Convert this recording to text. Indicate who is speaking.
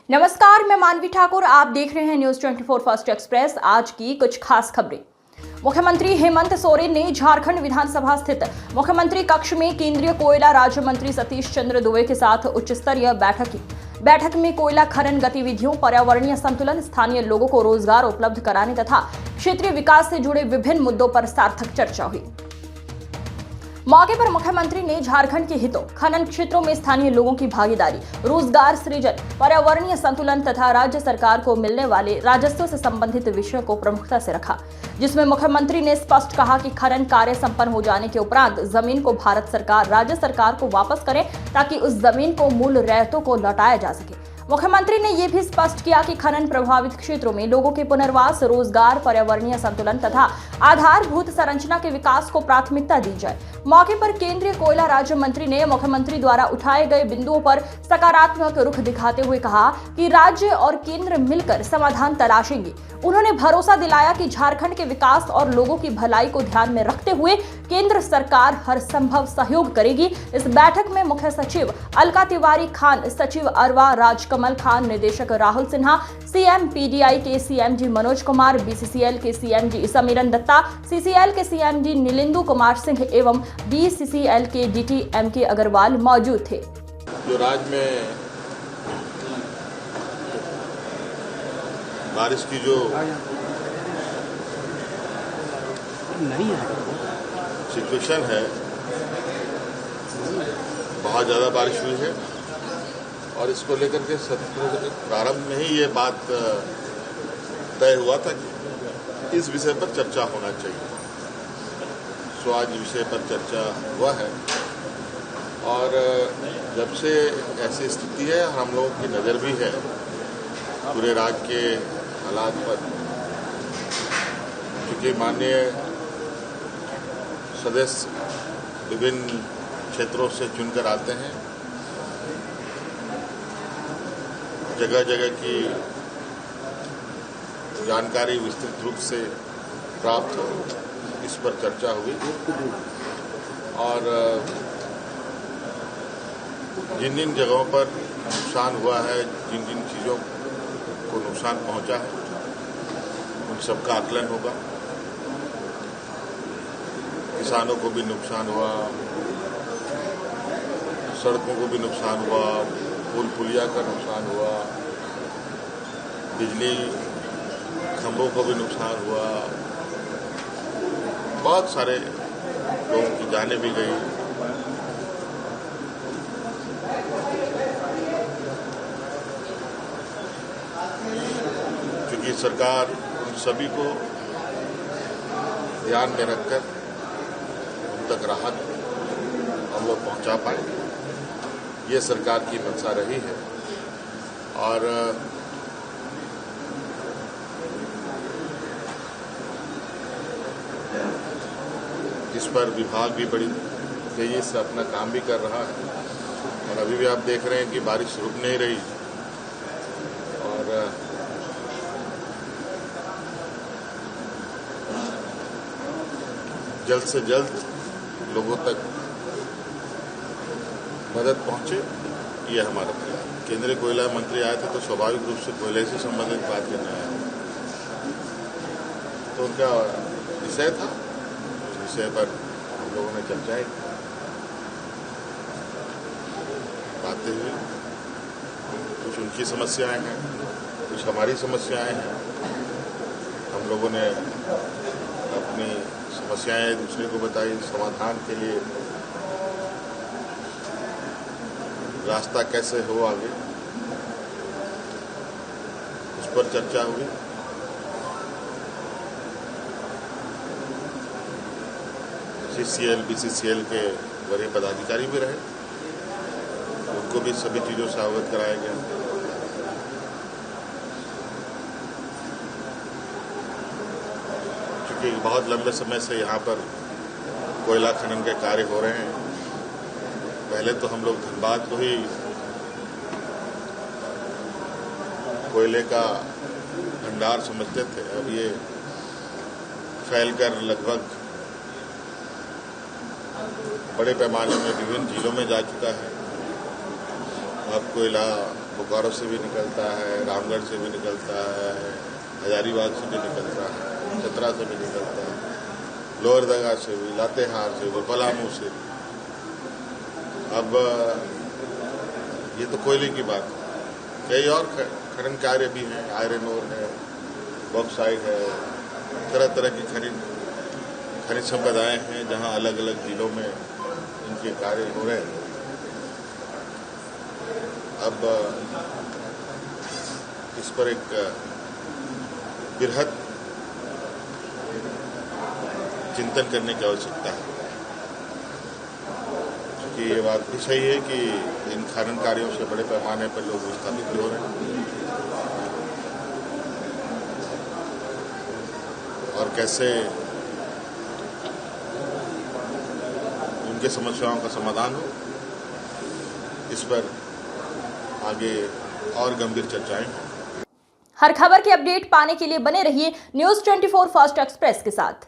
Speaker 1: नमस्कार, मैं मानवी ठाकुर। आप देख रहे हैं न्यूज 24 फर्स्ट एक्सप्रेस। आज की कुछ खास खबरें। मुख्यमंत्री हेमंत सोरेन ने झारखंड विधानसभा स्थित मुख्यमंत्री कक्ष में केंद्रीय कोयला राज्य मंत्री सतीश चंद्र दुबे के साथ उच्च स्तरीय बैठक की। बैठक में कोयला खनन गतिविधियों, पर्यावरणीय संतुलन, स्थानीय लोगों को रोजगार उपलब्ध कराने तथा क्षेत्रीय विकास से जुड़े विभिन्न मुद्दों पर सार्थक चर्चा हुई। मौके पर मुख्यमंत्री ने झारखंड के हितों, खनन क्षेत्रों में स्थानीय लोगों की भागीदारी, रोजगार सृजन, पर्यावरणीय संतुलन तथा राज्य सरकार को मिलने वाले राजस्व से संबंधित विषयों को प्रमुखता से रखा, जिसमें मुख्यमंत्री ने स्पष्ट कहा कि खनन कार्य संपन्न हो जाने के उपरांत जमीन को भारत सरकार राज्य सरकार को वापस करे ताकि उस जमीन को मूल रैयतों को लौटाया जा सके। मुख्यमंत्री ने यह भी स्पष्ट किया कि खनन प्रभावित क्षेत्रों में लोगों के पुनर्वास, रोजगार, पर्यावरणीय संतुलन तथा आधारभूत संरचना के विकास को प्राथमिकता दी जाए। मौके पर केंद्रीय कोयला राज्य मंत्री ने मुख्यमंत्री द्वारा उठाए गए बिंदुओं पर सकारात्मक रुख दिखाते हुए कहा कि राज्य और केंद्र मिलकर समाधान तलाशेंगे। उन्होंने भरोसा दिलाया कि झारखंड के विकास और लोगों की भलाई को ध्यान में रखते हुए केंद्र सरकार हर संभव सहयोग करेगी। इस बैठक में मुख्य सचिव अलका तिवारी खान, सचिव अरवा राजकमल खान, निदेशक राहुल सिन्हा, सीएम पीडीआई के सीएमडी मनोज कुमार, बीसीसीएल के सीएमडी समीरन दत्ता, सीसीएल के सीएमडी नीलेंदु कुमार सिंह एवं बीसीसीएल के डीटी एमके अग्रवाल मौजूद थे।
Speaker 2: जो राज्य में बारिश की जो सिचुएशन है, बहुत ज़्यादा बारिश हुई है और इसको लेकर के सत्र प्रारंभ में ही ये बात तय हुआ था कि इस विषय पर चर्चा होना चाहिए। सो आज विषय पर चर्चा हुआ है और जब से ऐसी स्थिति है, हम लोगों की नज़र भी है पूरे राज्य के हालात पर, क्योंकि माननीय सदस्य विभिन्न क्षेत्रों से चुनकर आते हैं, जगह जगह की जानकारी विस्तृत रूप से प्राप्त हो, इस पर चर्चा हुई और जिन जिन जगहों पर नुकसान हुआ है, जिन जिन चीज़ों को नुकसान पहुंचा है, उन सबका आकलन होगा। किसानों को भी नुकसान हुआ, सड़कों को भी नुकसान हुआ, पुल पुलिया का नुकसान हुआ, बिजली खंभों को भी नुकसान हुआ, बहुत सारे लोगों की जानें भी गई। क्योंकि सरकार उन सभी को ध्यान में रखकर उन तक राहत हम लोग पहुंचा पाए, ये सरकार की मंशा रही है। और इस पर विभाग भी बड़ी तेजी से अपना काम भी कर रहा है और अभी भी आप देख रहे हैं कि बारिश रुक नहीं रही और जल्द से जल्द लोगों तक मदद पहुंचे, ये हमारा प्रयास। केंद्रीय कोयला मंत्री आए थे तो स्वाभाविक रूप से कोयले से संबंधित बात करने आया, तो उनका विषय था, उस विषय पर हम लोगों ने चर्चाएं बातें हुई। कुछ उनकी समस्याएं हैं, कुछ हमारी समस्याएं हैं। हम लोगों ने अपनी समस्याएं दूसरे को बताई, समाधान के लिए रास्ता कैसे हो आगे, उस पर चर्चा हुई। सीसीएल, बीसीसीएल के वरीय पदाधिकारी भी रहे, उनको भी सभी चीज़ों से अवगत कराया गया। क्योंकि बहुत लंबे समय से यहाँ पर कोयला खनन के कार्य हो रहे हैं। पहले तो हम लोग धनबाद को ही कोयले का भंडार समझते थे, अब ये फैलकर लगभग बड़े पैमाने में विभिन्न जिलों में जा चुका है। अब कोयला बोकारो से भी निकलता है, रामगढ़ से भी निकलता है, हजारीबाग से भी निकलता है, चतरा से भी निकलता है, लोहरदगा से भी, लातेहार से भी, पलामू से भी। अब ये तो कोयले की बात है, कई और खनन कार्य भी हैं, आयरन ओर है, बॉक्साइट है, तरह तरह की खनिज संपदाएं हैं जहां अलग अलग जिलों में इनके कार्य हो रहे हैं। अब इस पर एक बृहद चिंतन करने की आवश्यकता है, क्योंकि ये बात भी सही है कि इन खनन कार्यों से बड़े पैमाने पर लोग विस्थापित भी हो रहे हैं और कैसे उनके समस्याओं का समाधान हो, इस पर आगे और गंभीर चर्चाएं हों।
Speaker 1: हर खबर की अपडेट पाने के लिए बने रहिए न्यूज़ 24 फास्ट एक्सप्रेस के साथ।